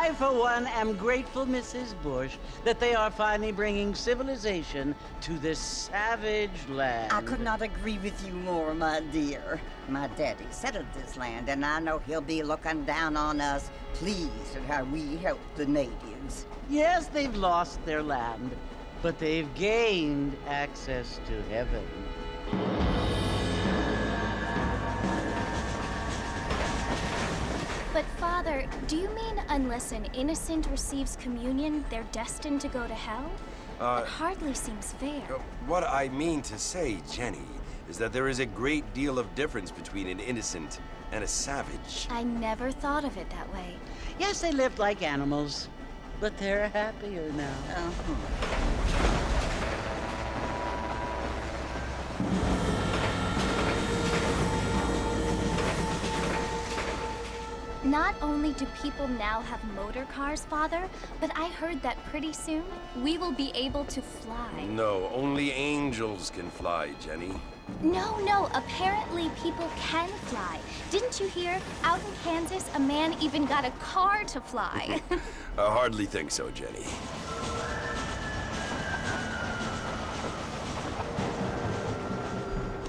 I, for one, am grateful, Mrs. Bush, that they are finally bringing civilization to this savage land. I could not agree with you more, my dear. My daddy settled this land, and I know he'll be looking down on us, pleased at how we help the natives. Yes, they've lost their land, but they've gained access to heaven. But Father, do you mean unless an innocent receives communion, they're destined to go to hell? It hardly seems fair. What I mean to say, Jenny, is that there is a great deal of difference between an innocent and a savage. I never thought of it that way. Yes, they lived like animals, but they're happier now. Not only do people now have motor cars, Father, but I heard that pretty soon we will be able to fly. No, only angels can fly, Jenny. No, apparently people can fly. Didn't you hear? Out in Kansas, a man even got a car to fly. I hardly think so, Jenny.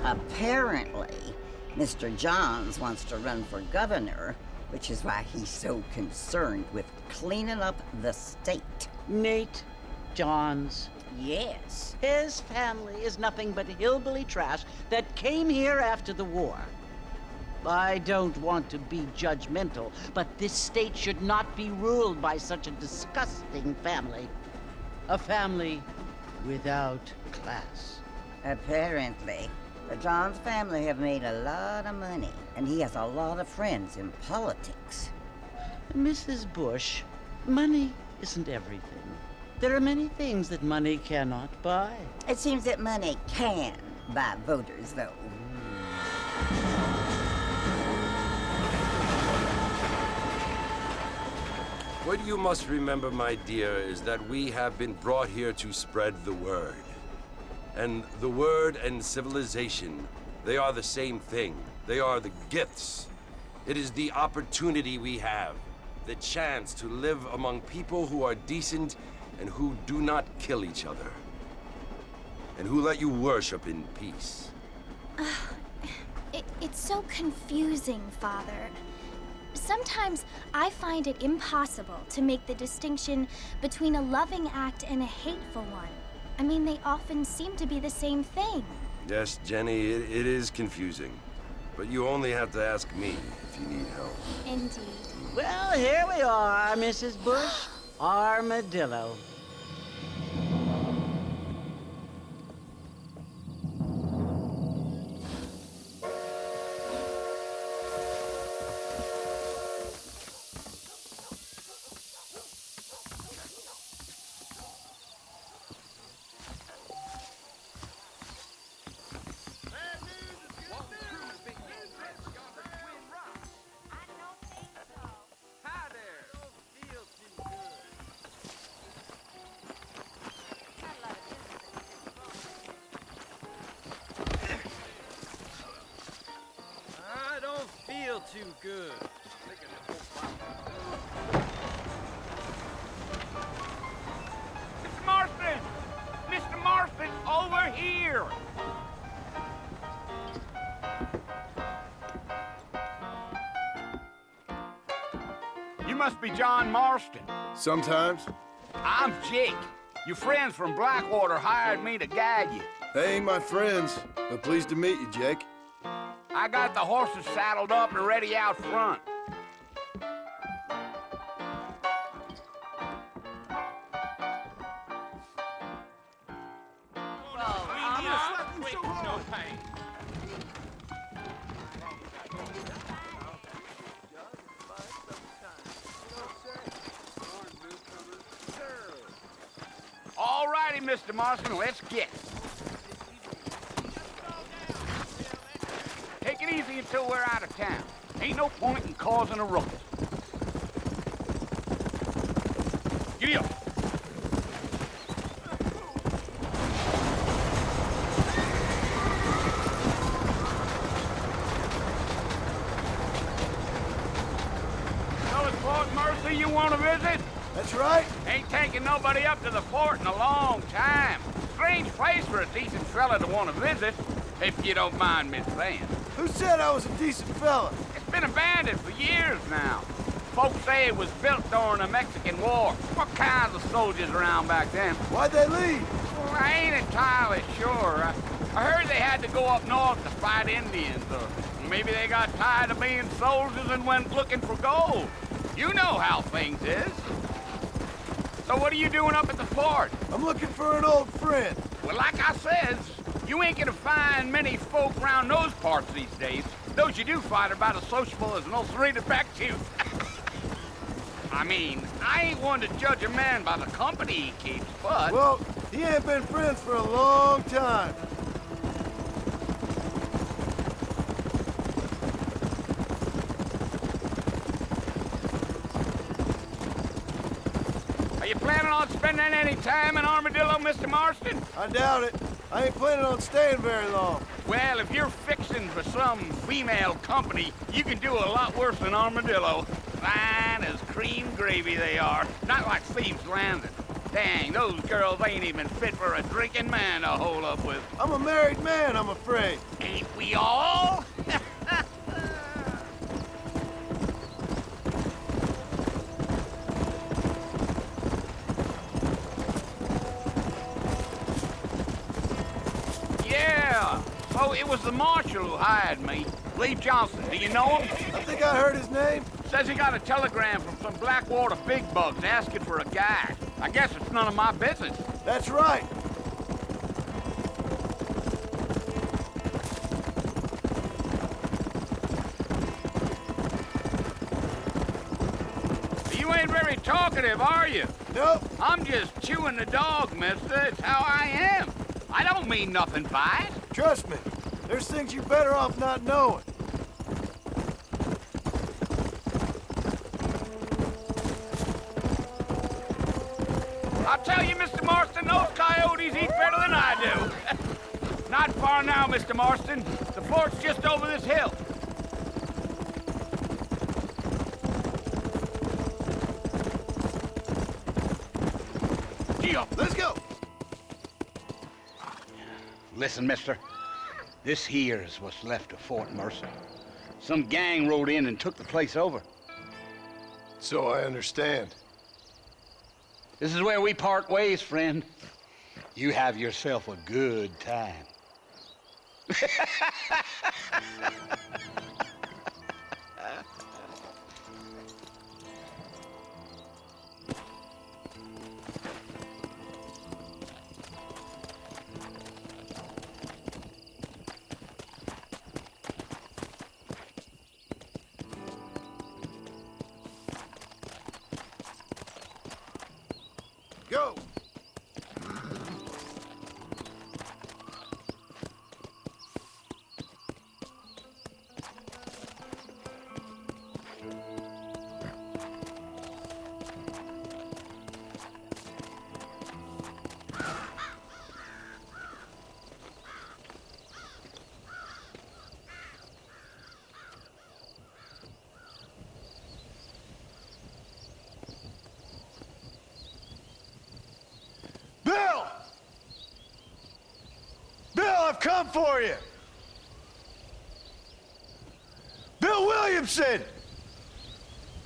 Apparently, Mr. Johns wants to run for governor, which is why he's so concerned with cleaning up the state. Nate Johns. Yes. His family is nothing but hillbilly trash that came here after the war. I don't want to be judgmental, but this state should not be ruled by such a disgusting family. A family without class. Apparently, the Johns family have made a lot of money, and he has a lot of friends in politics. Mrs. Bush, money isn't everything. There are many things that money cannot buy. It seems that money can buy voters, though. What you must remember, my dear, is that we have been brought here to spread the word. And the word and civilization, they are the same thing. They are the gifts. It is the opportunity we have, the chance to live among people who are decent and who do not kill each other, and who let you worship in peace. It's so confusing, Father. Sometimes I find it impossible to make the distinction between a loving act and a hateful one. I mean, they often seem to be the same thing. Yes, Jenny, it is confusing. But you only have to ask me if you need help. Indeed. Well, here we are, Mrs. Bush. Armadillo. Too good. Mr. Marston! Mr. Marston, over here! You must be John Marston. Sometimes. I'm Jake. Your friends from Blackwater hired me to guide you. They ain't my friends, but pleased to meet you, Jake. I got the horses saddled up and ready out front. All righty, Mr. Marston, let's get. Take it easy until we're out of town. Ain't no point in causing a ruckus. Giddy up. Tell us, Port Mercy. who you want to visit? That's right. Ain't taken nobody up to the fort in a long time. Strange place for a decent fella to want to visit, if you don't mind me saying. Who said I was a decent fella? It's been abandoned for years now. Folks say it was built during the Mexican War. What kinds of soldiers around back then? Why'd they leave? Well, I ain't entirely sure. I heard they had to go up north to fight Indians, or maybe they got tired of being soldiers and went looking for gold. You know how things is. So what are you doing up at the fort? I'm looking for an old friend. Well, like I says, you ain't gonna find many folk around those parts these days. Those you do find are about as sociable as an old serrated back tooth. I mean, I ain't one to judge a man by the company he keeps, but... Well, he ain't been friends for a long time. Are you planning on spending any time in Armadillo, Mr. Marston? I doubt it. I ain't planning on staying very long. Well, if you're fixing for some female company, you can do a lot worse than Armadillo. Fine as cream gravy they are. Not like Thieves' Landing. Dang, those girls ain't even fit for a drinking man to hole up with. I'm a married man, I'm afraid. Ain't we all? Yeah. Oh, it was the marshal who hired me. Lee Johnson. Do you know him? I think I heard his name. Says he got a telegram from some Blackwater big bugs asking for a guy. I guess it's none of my business. That's right. You ain't very talkative, are you? Nope. I'm just chewing the dog, mister. It's how I am. I don't mean nothing by it. Trust me. There's things you're better off not knowing. I'll tell you, Mr. Marston, those coyotes eat better than I do. Not far now, Mr. Marston. The fort's just over this hill. Gee up. Let's go. Listen, mister. This here is what's left of Fort Mercer. Some gang rode in and took the place over. So I understand. This is where we part ways, friend. You have yourself a good time. Go. Bill! Bill, I've come for you! Bill Williamson!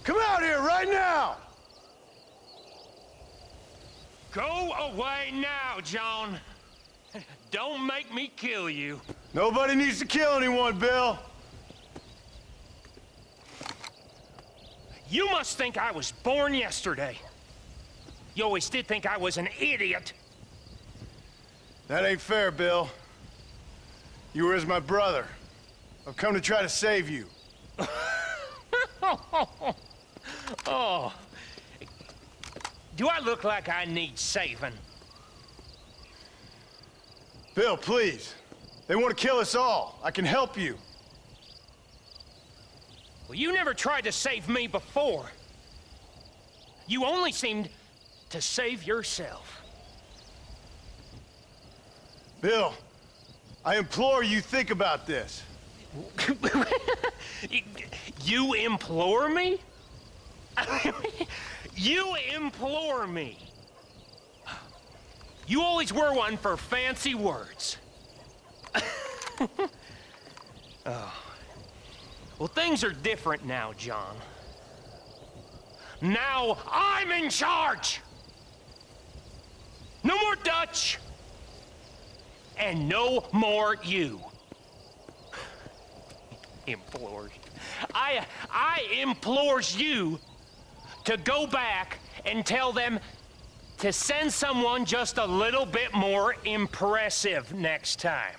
Come out here right now! Go away now, John. Don't make me kill you. Nobody needs to kill anyone, Bill. You must think I was born yesterday. You always did think I was an idiot. That ain't fair, Bill. You were as my brother. I've come to try to save you. Oh. Do I look like I need saving? Bill, please. They want to kill us all. I can help you. Well, you never tried to save me before. You only seemed to save yourself. Bill, I implore you think about this. You implore me? You implore me. You always were one for fancy words. Oh. Well, things are different now, John. Now I'm in charge! No more Dutch! And no more you. Implores. I implores you to go back and tell them to send someone just a little bit more impressive next time.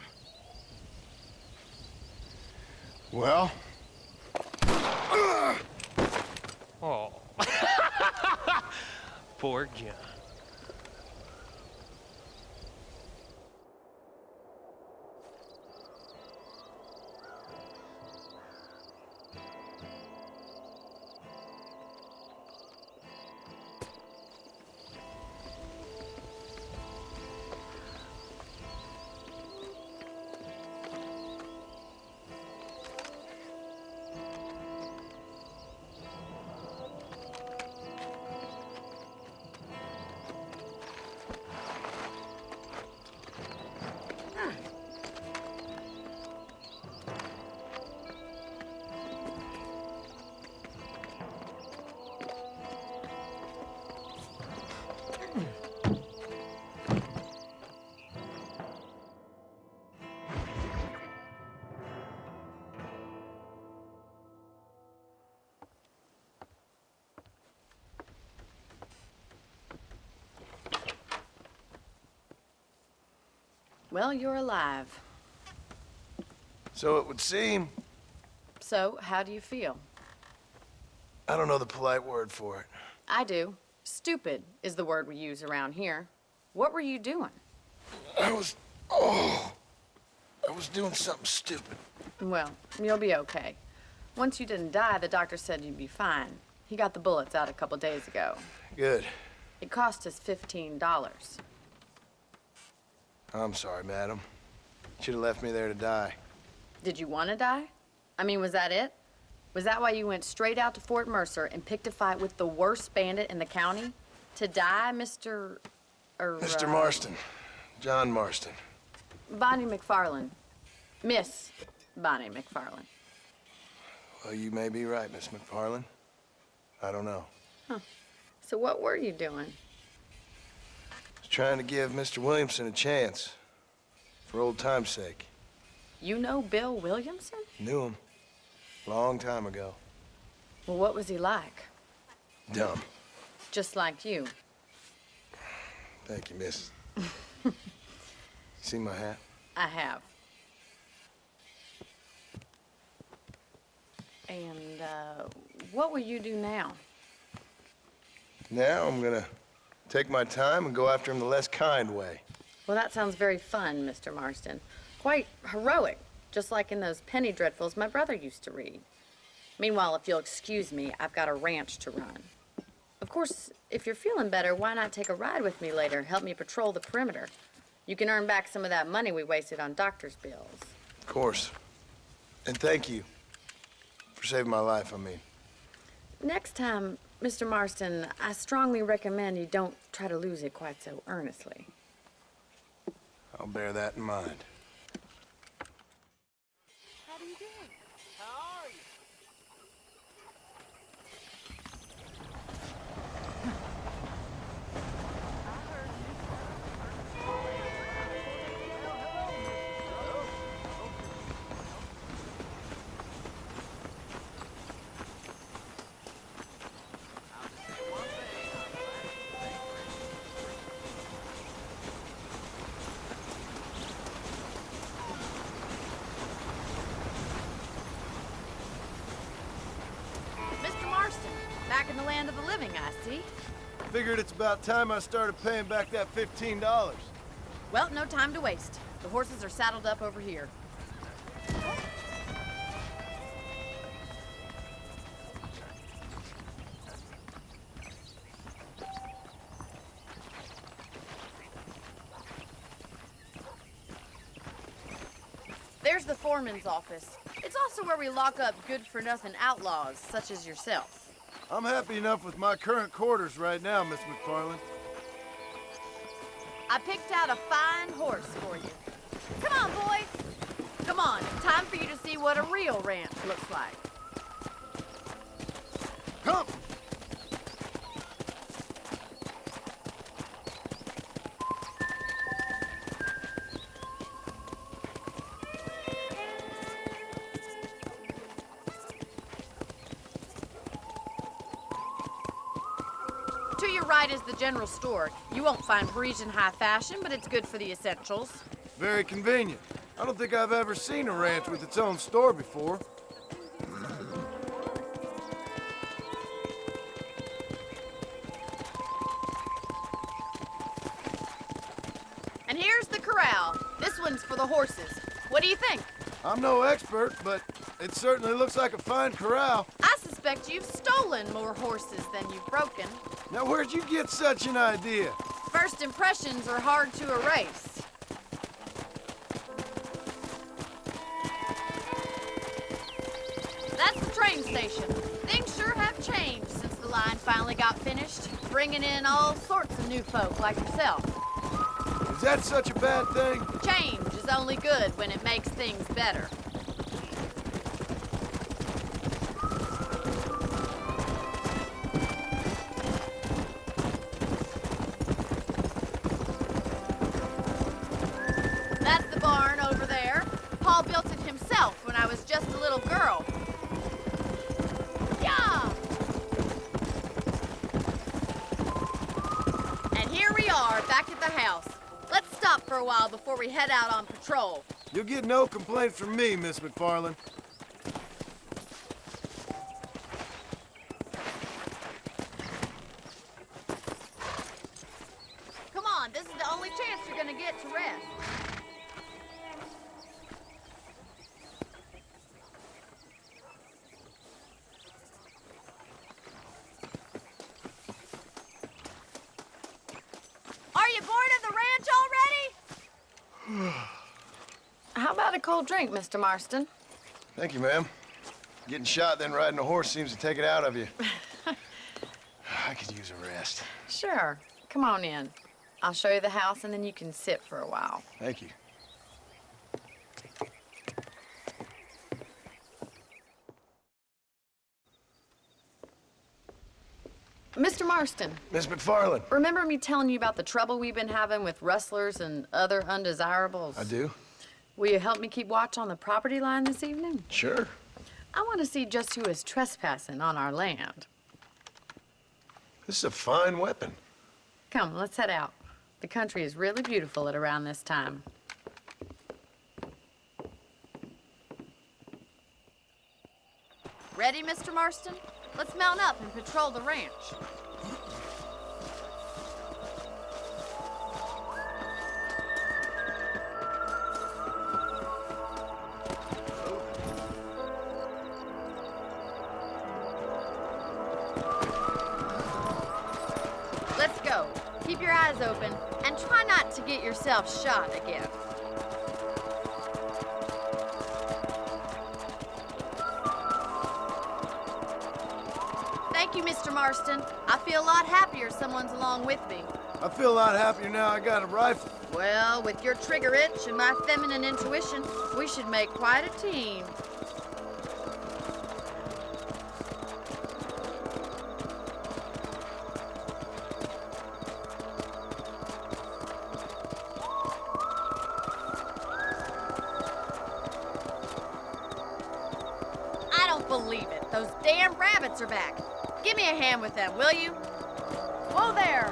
Well? Oh. Poor John. Well, you're alive. So it would seem. So, how do you feel? I don't know the polite word for it. I do. Stupid is the word we use around here. What were you doing? I was doing something stupid. Well, you'll be okay. Once you didn't die, the doctor said you'd be fine. He got the bullets out a couple days ago. Good. It cost us $15. I'm sorry, madam. Should have left me there to die. Did you want to die? I mean, was that it? Was that why you went straight out to Fort Mercer and picked a fight with the worst bandit in the county? To die, Mr. Mr. Marston. John Marston. Bonnie McFarland. Miss Bonnie McFarland. Well, you may be right, Miss McFarland. I don't know. Huh. So what were you doing? I was trying to give Mr. Williamson a chance. For old time's sake. You know Bill Williamson? Knew him. Long time ago. Well, what was he like? Dumb. Just like you. Thank you, miss. See my hat? I have. And, what will you do now? Now I'm gonna take my time and go after him the less kind way. Well, that sounds very fun, Mr. Marston. Quite heroic, just like in those penny dreadfuls my brother used to read. Meanwhile, if you'll excuse me, I've got a ranch to run. Of course, if you're feeling better, why not take a ride with me later? Help me patrol the perimeter. You can earn back some of that money we wasted on doctor's bills. Of course. And thank you for saving my life, I mean. Next time, Mr. Marston, I strongly recommend you don't try to lose it quite so earnestly. I'll bear that in mind. How do you do? How are you? Mr. Marston, back in the land of the living, I see. Figured it's about time I started paying back that $15. Well, no time to waste. The horses are saddled up over here. There's the foreman's office. It's also where we lock up good-for-nothing outlaws, such as yourself. I'm happy enough with my current quarters right now, Miss McFarland. I picked out a fine horse for you. Come on, boys. Come on, time for you to see what a real ranch looks like. Come! To your right is the general store. You won't find Parisian high fashion, but it's good for the essentials. Very convenient. I don't think I've ever seen a ranch with its own store before. And here's the corral. This one's for the horses. What do you think? I'm no expert, but it certainly looks like a fine corral. I suspect you've stolen more horses than you've broken. Now, where'd you get such an idea? First impressions are hard to erase. That's the train station. Things sure have changed since the line finally got finished, bringing in all sorts of new folk like yourself. Is that such a bad thing? Change is only good when it makes things better. That's the barn over there. Paul built it himself when I was just a little girl. Yeah! And here we are, back at the house. Let's stop for a while before we head out on patrol. You'll get no complaint from me, Miss McFarland. Come on, this is the only chance you're gonna get to rest. Are you bored of the ranch already? How about a cold drink, Mr. Marston? Thank you, ma'am. Getting shot, then riding a horse seems to take it out of you. I could use a rest. Sure. Come on in. I'll show you the house, and then you can sit for a while. Thank you. Mr. Marston, Miss McFarland. remember me telling you about the trouble we've been having with rustlers and other undesirables? I do. Will you help me keep watch on the property line this evening? Sure. I want to see just who is trespassing on our land. This is a fine weapon. Come, let's head out. The country is really beautiful at around this time. Ready, Mr. Marston? Let's mount up and patrol the ranch. Let's go. Keep your eyes open and try not to get yourself shot again. Thank you, Mr. Marston. I feel a lot happier someone's along with me. I feel a lot happier now I got a rifle. Well, with your trigger itch and my feminine intuition, we should make quite a team. I don't believe it. Those damn rabbits are back. Give me a hand with them, will you? Whoa there!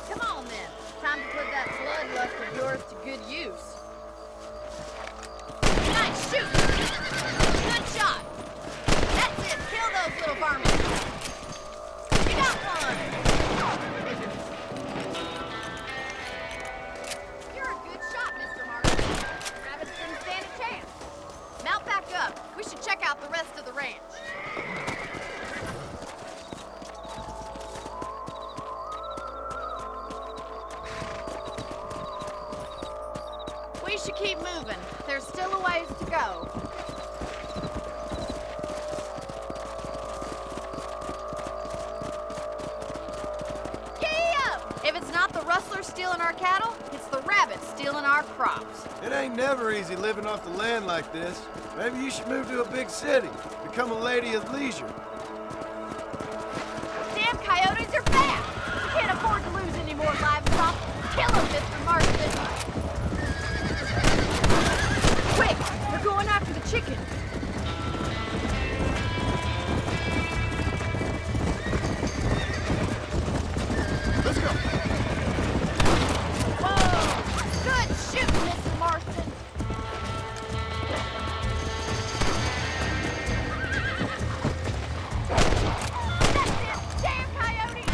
Come on then. Time to put that bloodlust of yours to good use. Nice shooting! Good shot! That's it! Kill those little varmints! You got one! You're a good shot, Mr. Marston. Rabbits didn't stand a chance. Mount back up. We should check out the rest of the ranch. We should keep moving. There's still a ways to go. not the rustlers stealing our cattle, it's the rabbits stealing our crops. It ain't never easy living off the land like this. Maybe you should move to a big city. Become a lady of leisure. Damn coyotes are bad! We can't afford to lose any more livestock. Kill them, Mr. Marston! Quick! They're going after the chickens. Let's go. Whoa! Good shooting, Mr. Marston! That's it! Damn coyote!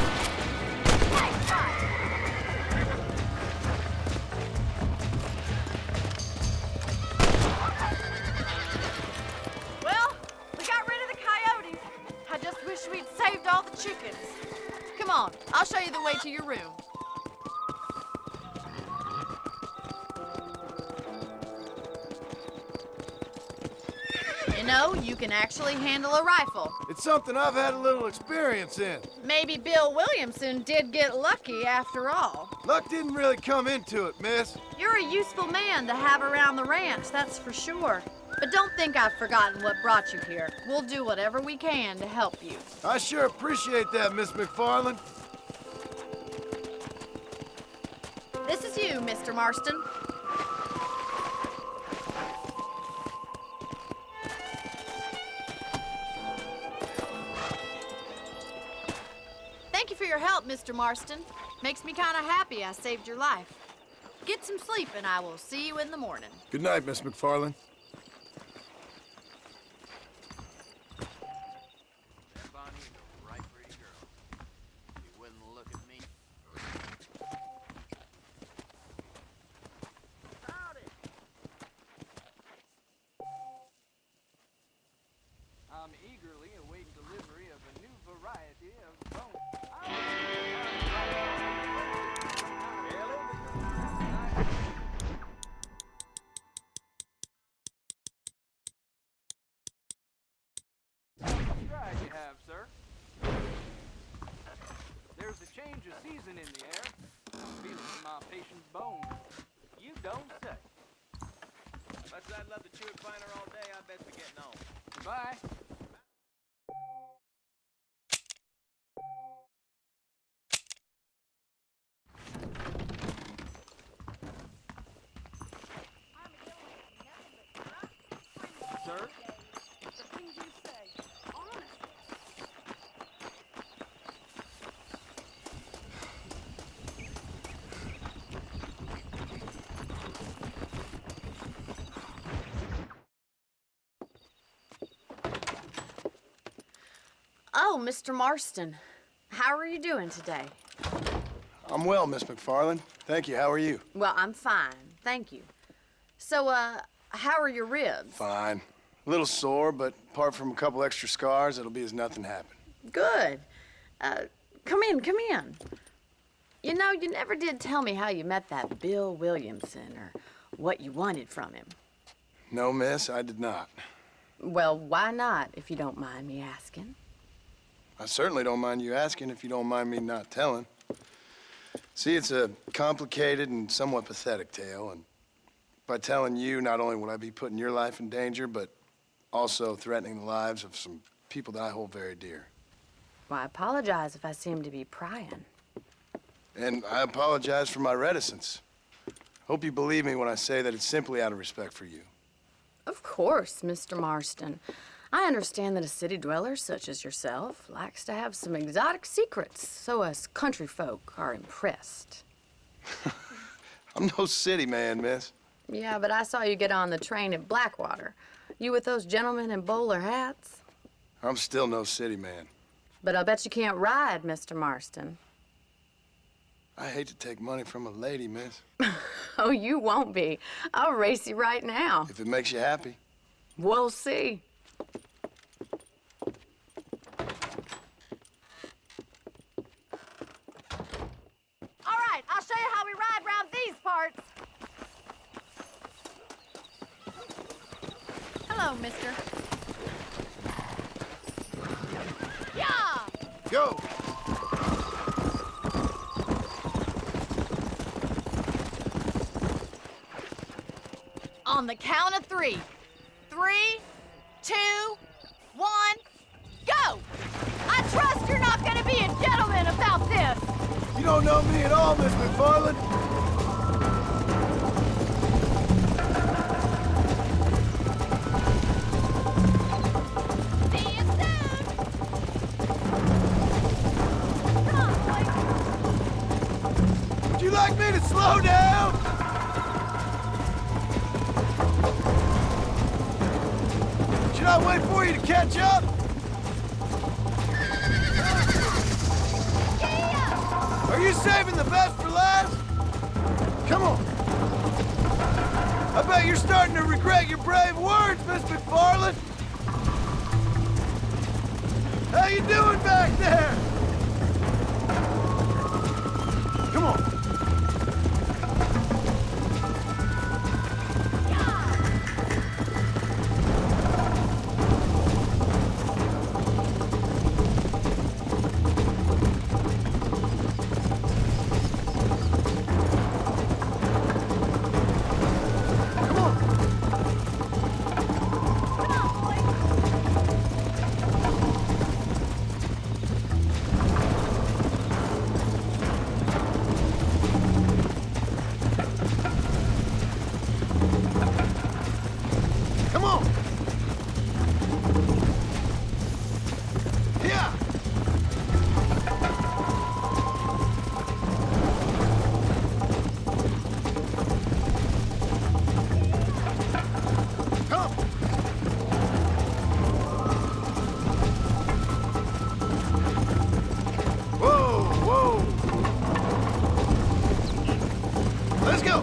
Nice shot! Well, we got rid of the coyotes. I just wish we'd saved all the chickens. Come on, I'll show you the way to your room. You know, you can actually handle a rifle. It's something I've had a little experience in. Maybe Bill Williamson did get lucky after all. Luck didn't really come into it, miss. You're a useful man to have around the ranch, that's for sure. But don't think I've forgotten what brought you here. We'll do whatever we can to help you. I sure appreciate that, Miss McFarland. This is you, Mr. Marston. Thank you for your help, Mr. Marston. Makes me kind of happy I saved your life. Get some sleep and I will see you in the morning. Good night, Miss McFarland. I'm eagerly awaiting delivery of a new variety of bone. Right you have, sir. There's a change of season in the air. I'm feeling my patient's bones. You don't say. Much as I'd love to chew it finer all day, I bet we're getting on. Goodbye. Sir? The things you say, honestly. Oh, Mr. Marston, how are you doing today? I'm well, Miss McFarland. Thank you. How are you? Well, I'm fine, thank you. So, how are your ribs? Fine. A little sore, but apart from a couple extra scars, it'll be as nothing happened. Good. Come in, come in. You know, you never did tell me how you met that Bill Williamson or what you wanted from him. No, miss, I did not. Well, why not, if you don't mind me asking? I certainly don't mind you asking if you don't mind me not telling. See, it's a complicated and somewhat pathetic tale, and by telling you, not only would I be putting your life in danger, but also threatening the lives of some people that I hold very dear. Well, I apologize if I seem to be prying. And I apologize for my reticence. Hope you believe me when I say that it's simply out of respect for you. Of course, Mr. Marston. I understand that a city dweller such as yourself likes to have some exotic secrets, so us country folk are impressed. I'm no city man, miss. Yeah, but I saw you get on the train at Blackwater. You with those gentlemen in bowler hats? I'm still no city man. But I'll bet you can't ride, Mr. Marston. I hate to take money from a lady, miss. Oh, you won't be. I'll race you right now. If it makes you happy. We'll see. All right, I'll show you how we ride round these parts. Hello, mister. Yeah! Go! On the count of 3. 3, 2, 1, go! I trust you're not gonna be a gentleman about this! You don't know me at all, Miss McFarland. See you soon! Come on, boy! Would you like me to slow down? Should I wait for you to catch up? Are you saving the best for last? Come on. I bet you're starting to regret your brave words, Miss McFarland. How you doing back there? Come on. Let's go!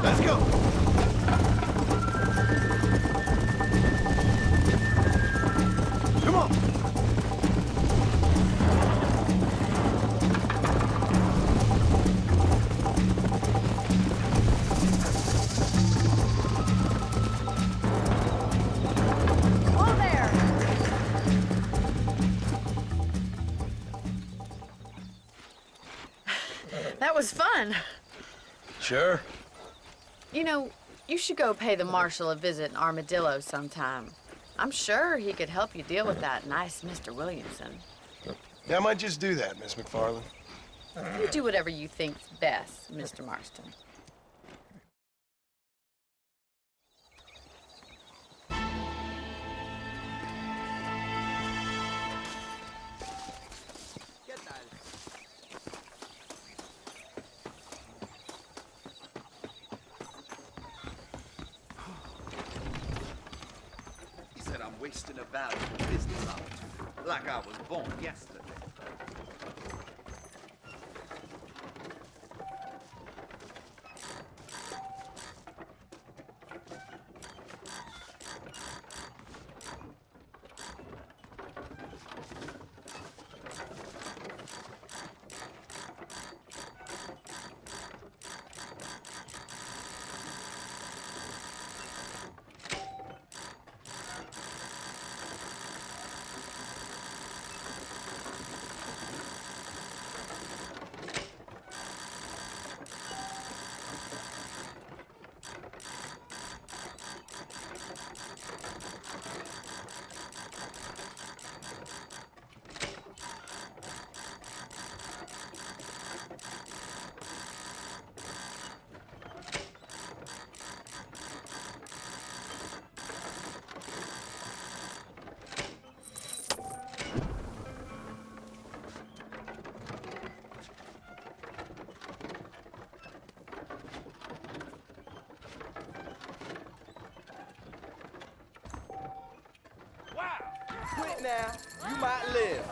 Let's go! Come on! That was fun. Sure. You know, you should go pay the marshal a visit in Armadillo sometime. I'm sure he could help you deal with that nice Mr. Williamson. Yeah, I might just do that, Miss McFarland. You do whatever you think's best, Mr. Marston. Wasting about for business hours, like I was born yesterday. Quit now, you might live.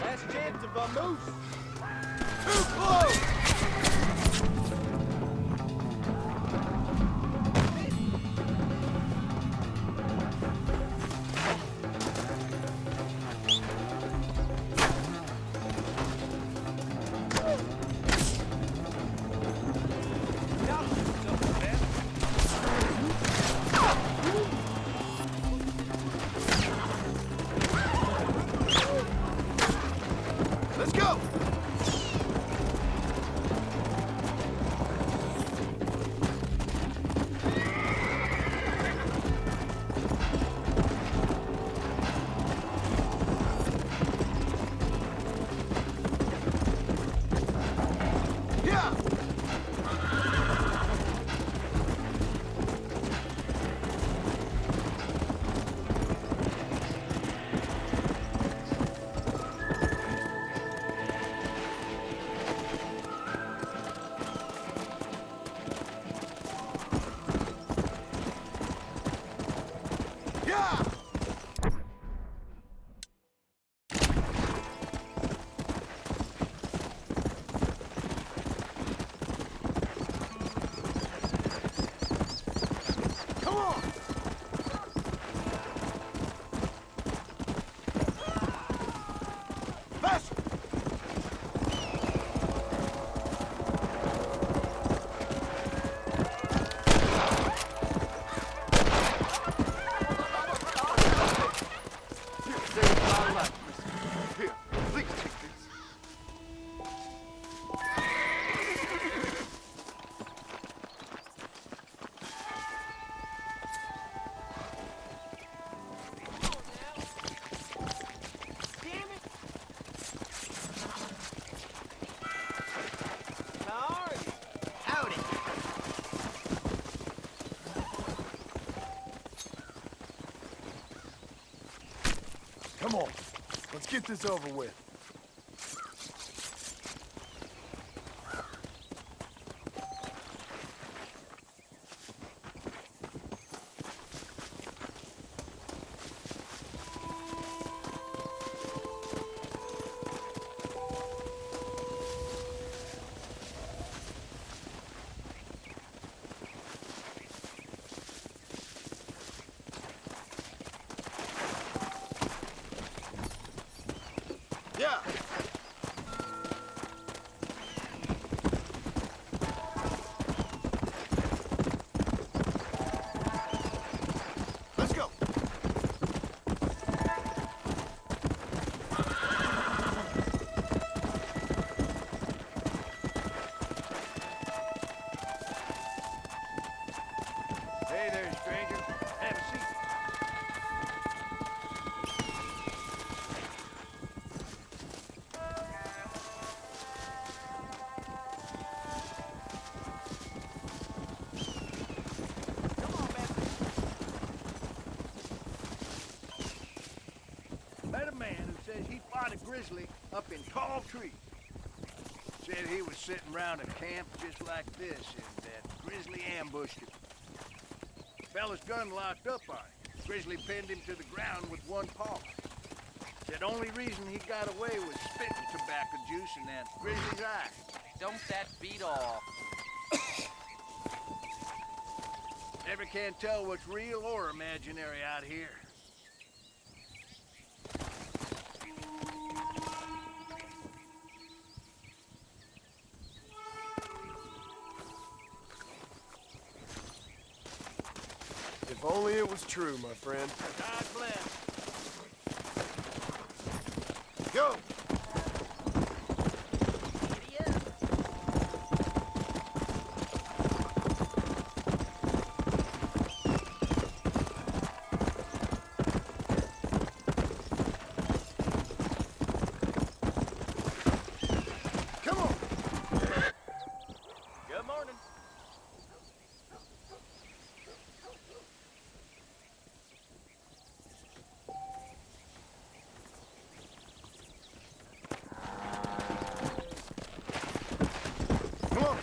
Last chance of a moose. Too close! Go! Yeah! Yeah! Come on! Faster! Here, please take this. How are you? Howdy. Come on. Let's get this over with. Yeah! Let's go! Hey there, stranger. Have a seat. Met a man who says he fought a grizzly up in Tall Tree. Said he was sitting around a camp just like this, and that grizzly ambushed him. Fella's gun locked up on him. Grizzly pinned him to the ground with one paw. Said only reason he got away was spitting tobacco juice in that grizzly's eye. Don't that beat all? Never can tell what's real or imaginary out here. If only it was true, my friend. God bless. Go! Come on! Good morning. Come on!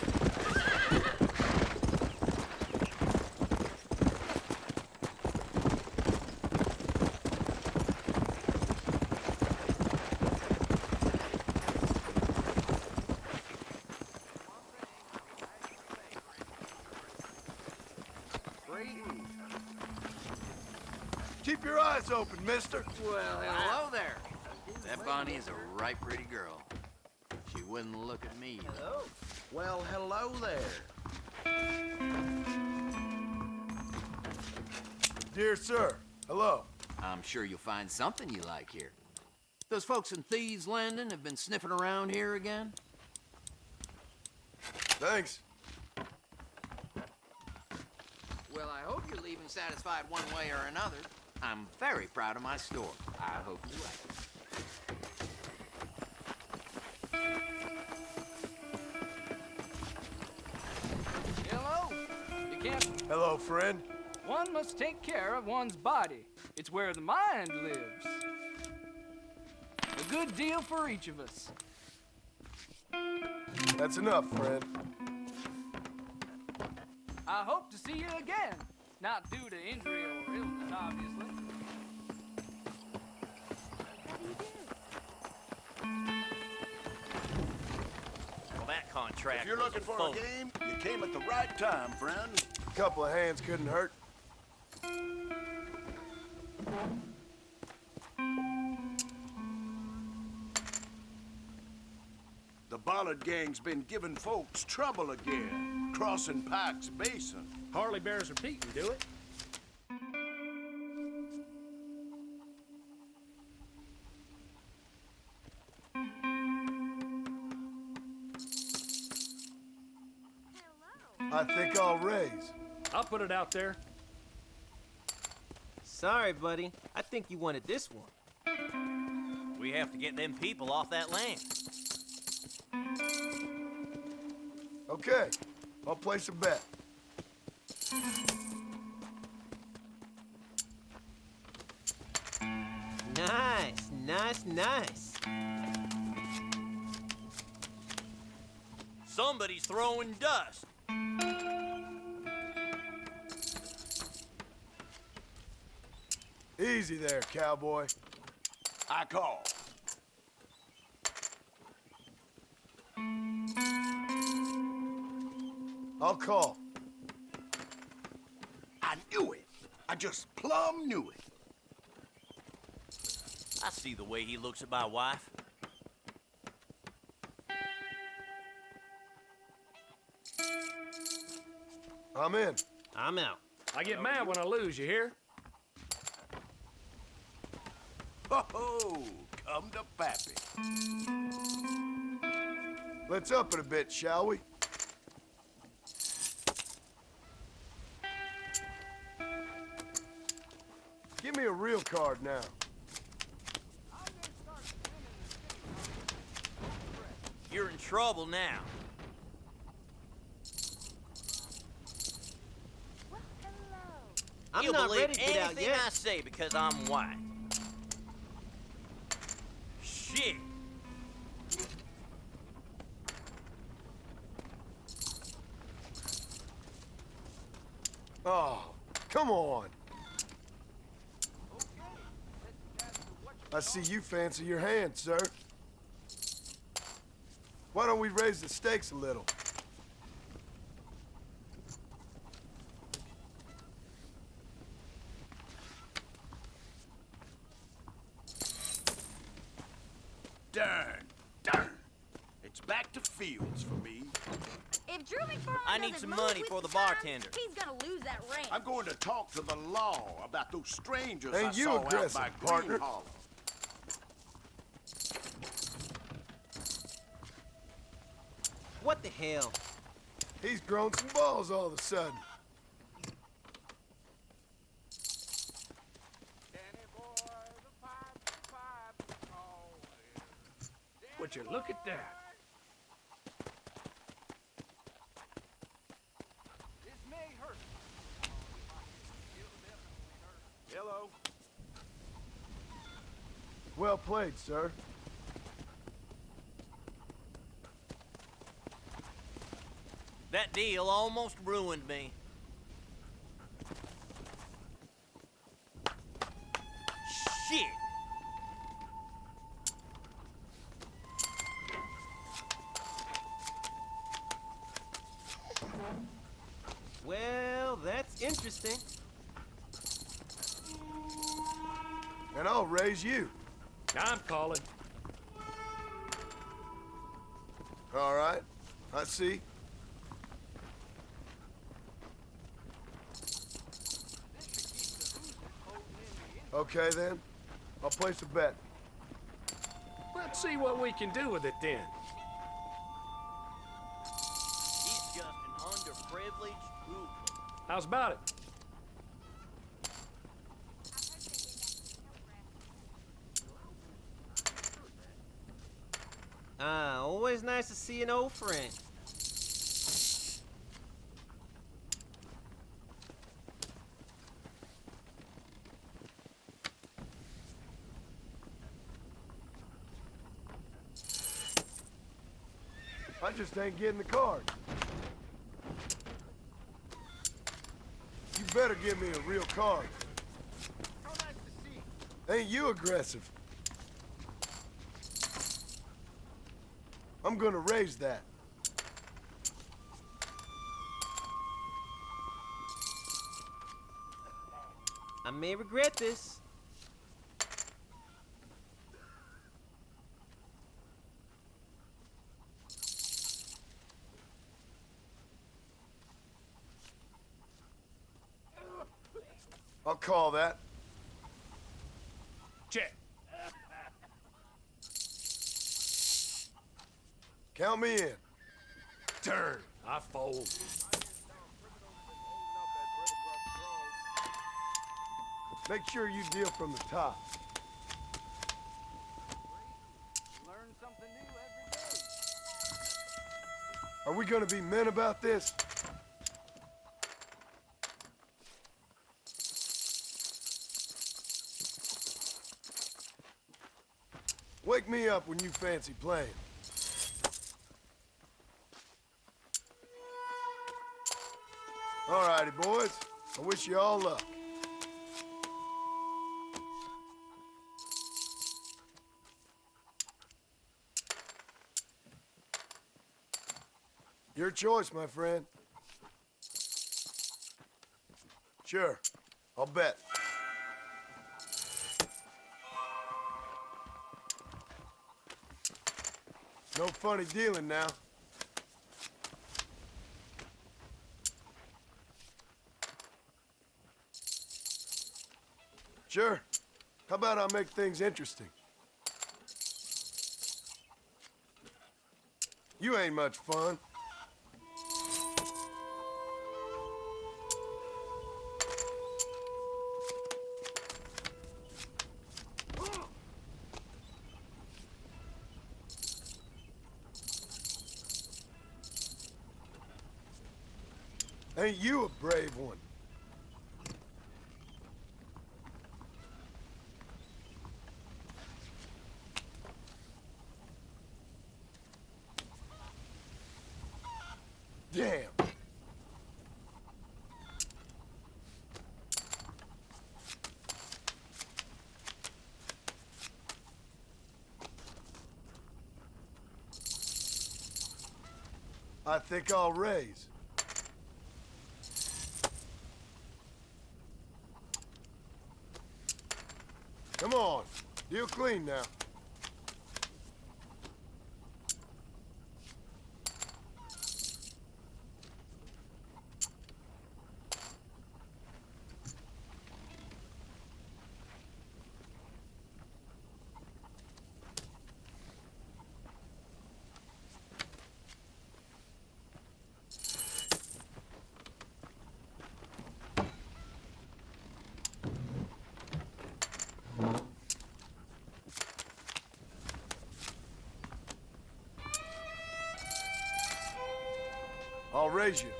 Keep your eyes open, mister. Well, hello there. That Bonnie is a right pretty girl. She wouldn't look at me. Hello. Well, hello there. Dear sir, hello. I'm sure you'll find something you like here. Those folks in Thieves Landing have been sniffing around here again? Thanks. Well, I hope you're leaving satisfied one way or another. I'm very proud of my store. I hope you like it. Hello? You can't... Hello, friend. One must take care of one's body. It's where the mind lives. A good deal for each of us. That's enough, friend. I hope to see you again. Not due to injury or illness, obviously. Well, that contract. If you're looking for a game, you came at the right time, friend. A couple of hands couldn't hurt. The Bollard gang's been giving folks trouble again, crossing Pike's Basin. Hardly bears repeating, do it? I think I'll raise. I'll put it out there. Sorry, buddy. I think you wanted this one. We have to get them people off that land. Okay, I'll place a bet. Nice, nice, nice. Somebody's throwing dust. Easy there, cowboy. I call. I'll call. I knew it. I just plumb knew it. I see the way he looks at my wife. I'm in. I'm out. I get mad when I lose, you hear? Ho-ho! Come to Pappy. Let's up it a bit, shall we? Give me a real card now. You're in trouble now. Well, You'll hello. believe Ready to get out anything yet. I say because I'm white. Shit. Oh, come on. I see you fancy your hand, sir. Why don't we raise the stakes a little? Darn. It's back to Fields for me. If Drew McFarlane I need doesn't some move money with for the times, bartender. He's gonna lose that ranch. I'm going to talk to the law about those strangers I Ain't you saw out aggressive, by partner? Green Hollow. What the hell? He's grown some balls all of a sudden. Would you look at that? This may hurt. Hello. Well played, sir. That deal almost ruined me. Shit! Well, that's interesting. And I'll raise you. I'm calling. All right, I see. Okay, then. I'll place a bet. Let's see what we can do with it then. He's just an underprivileged hoodlum. How's about it? Always nice to see an old friend. I just ain't getting the card. You better give me a real card. How nice to see you. Ain't you aggressive? I'm gonna raise that. I may regret this. I'll call that. Check. Count me in. Turn. I fold. Make sure you deal from the top. Learn something new every day. Are we gonna be men about this? Wake me up when you fancy playing. All righty, boys. I wish you all luck. Your choice, my friend. Sure. I'll bet. No funny dealing now. Sure. How about I make things interesting? You ain't much fun. Ain't you a brave one? Damn. I think I'll raise. Come on, deal clean now. I'll raise you.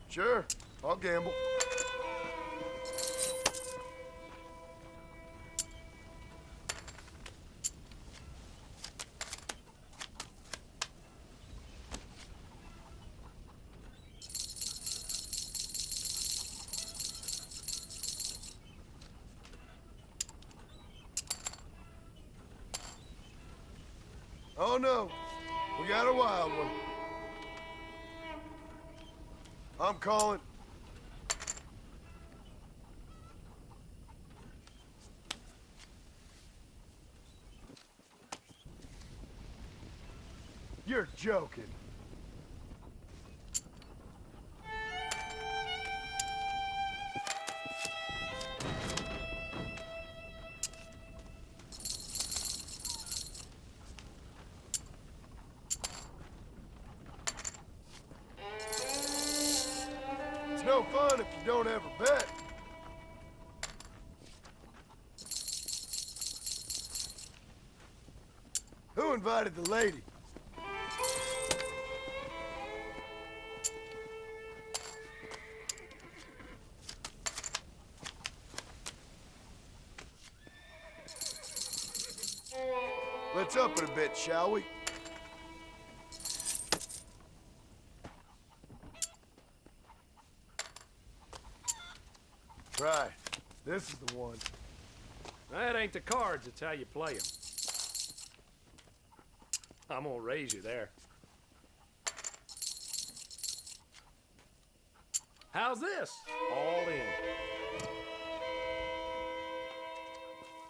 Sure, I'll gamble. Oh no, we got a wild one. I'm calling. You're joking. You invited the lady. Let's up it a bit, shall we? Right. This is the one. That ain't the cards, it's how you play them. I'm gonna raise you there. How's this? All in.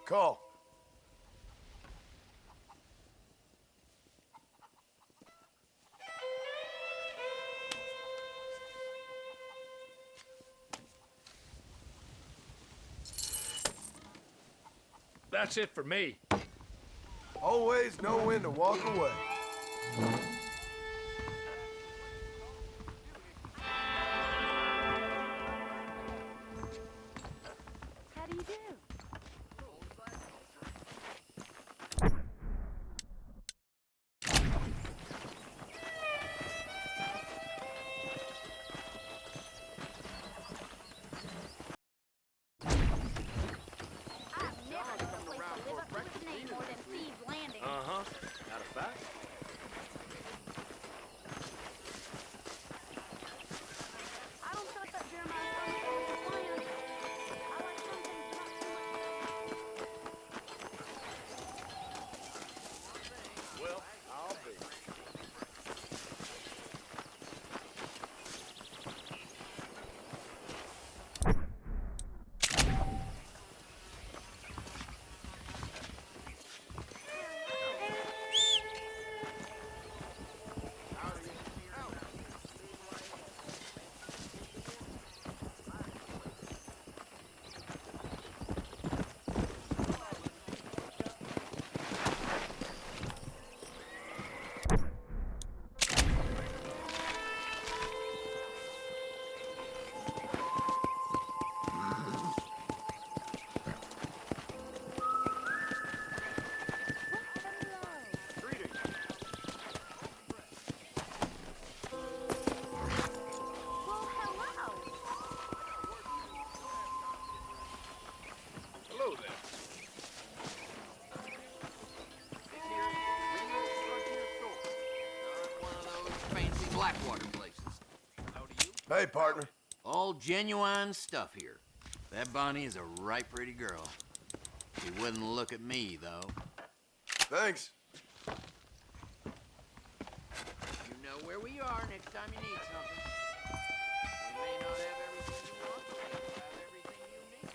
Call. That's it for me. Always know when to walk away. How do you do? Uh-huh. Out of fact. I don't trust that Jeremiah's plan. I like some things not too much. Well, I'll be. Hello there. Not one of those fancy Blackwater places. How do you? Hey, partner. All genuine stuff here. That Bonnie is a right pretty girl. She wouldn't look at me, though. Thanks. You know where we are next time you need something. We may not have everything you want, but we'll have everything you need.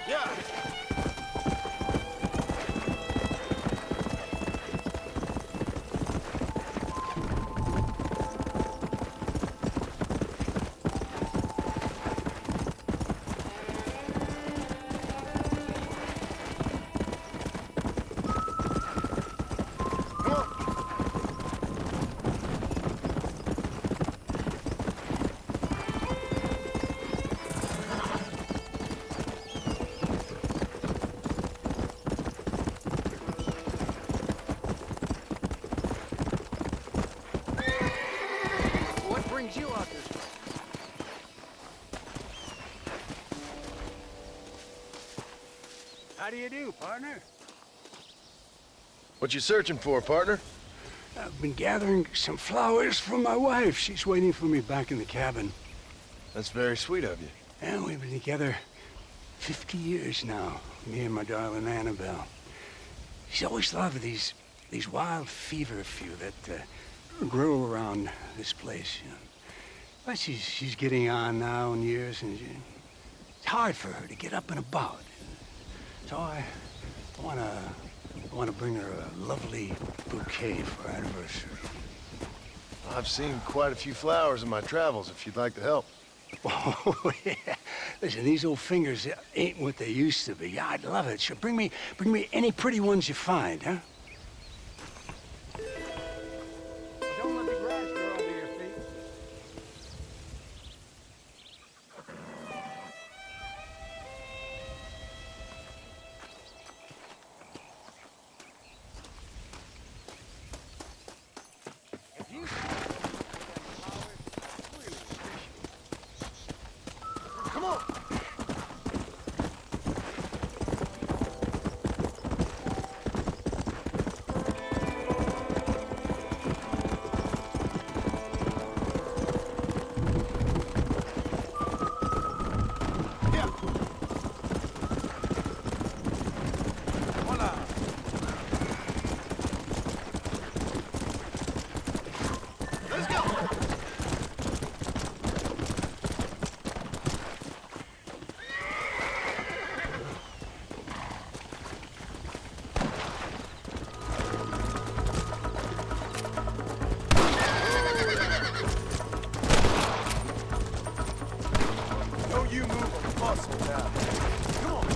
Yeah. Come on. What brings you out this way? How do you do, partner? What you searching for, partner? I've been gathering some flowers for my wife. She's waiting for me back in the cabin. That's very sweet of you. And we've been together 50 years now, me and my darling Annabelle. She's always loved these wild fever few that grow around this place, you know. But she's getting on now in years, and it's hard for her to get up and about. So I wanna bring her a lovely bouquet for our anniversary. I've seen quite a few flowers in my travels, if you'd like to help. Oh, yeah. Listen, these old fingers ain't what they used to be. I'd love it. Sure, bring me any pretty ones you find, huh? Don't let the grass grow under your feet. If you Come on! Don't you move a muscle now. Come on.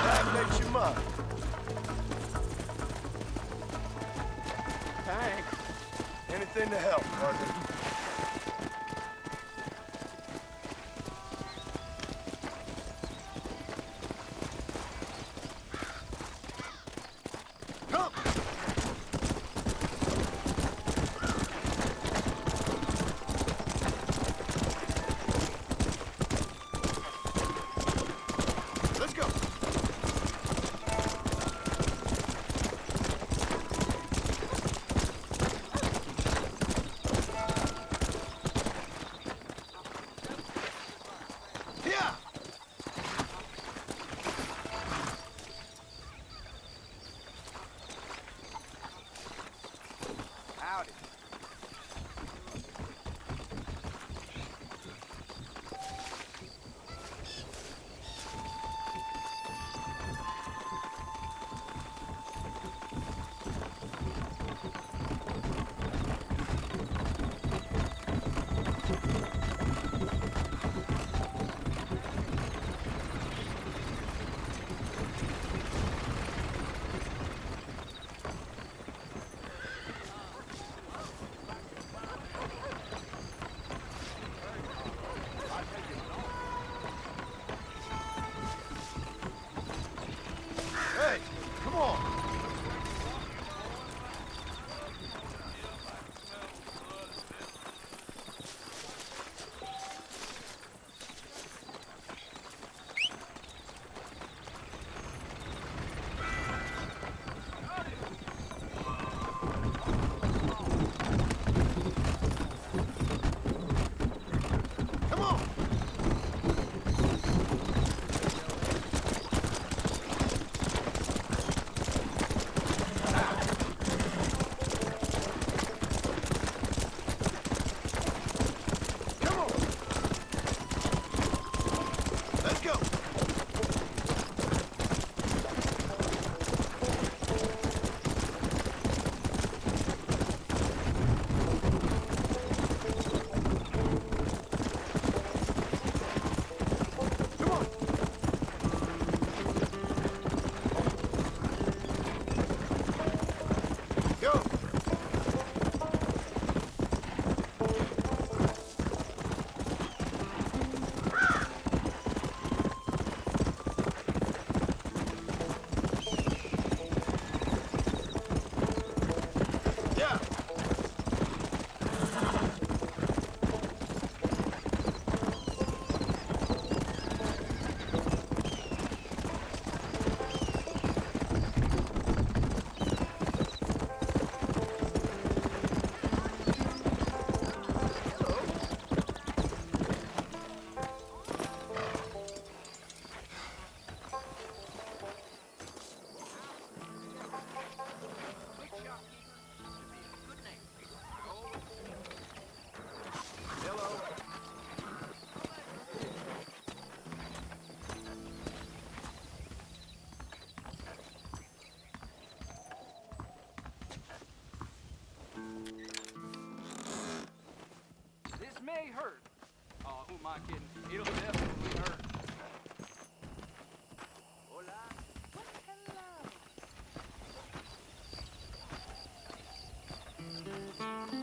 That makes you mine. Thanks. Anything to help, partner. Come! Let's go! may hurt. Oh, who am I kidding? It'll definitely hurt. Hola. Hello.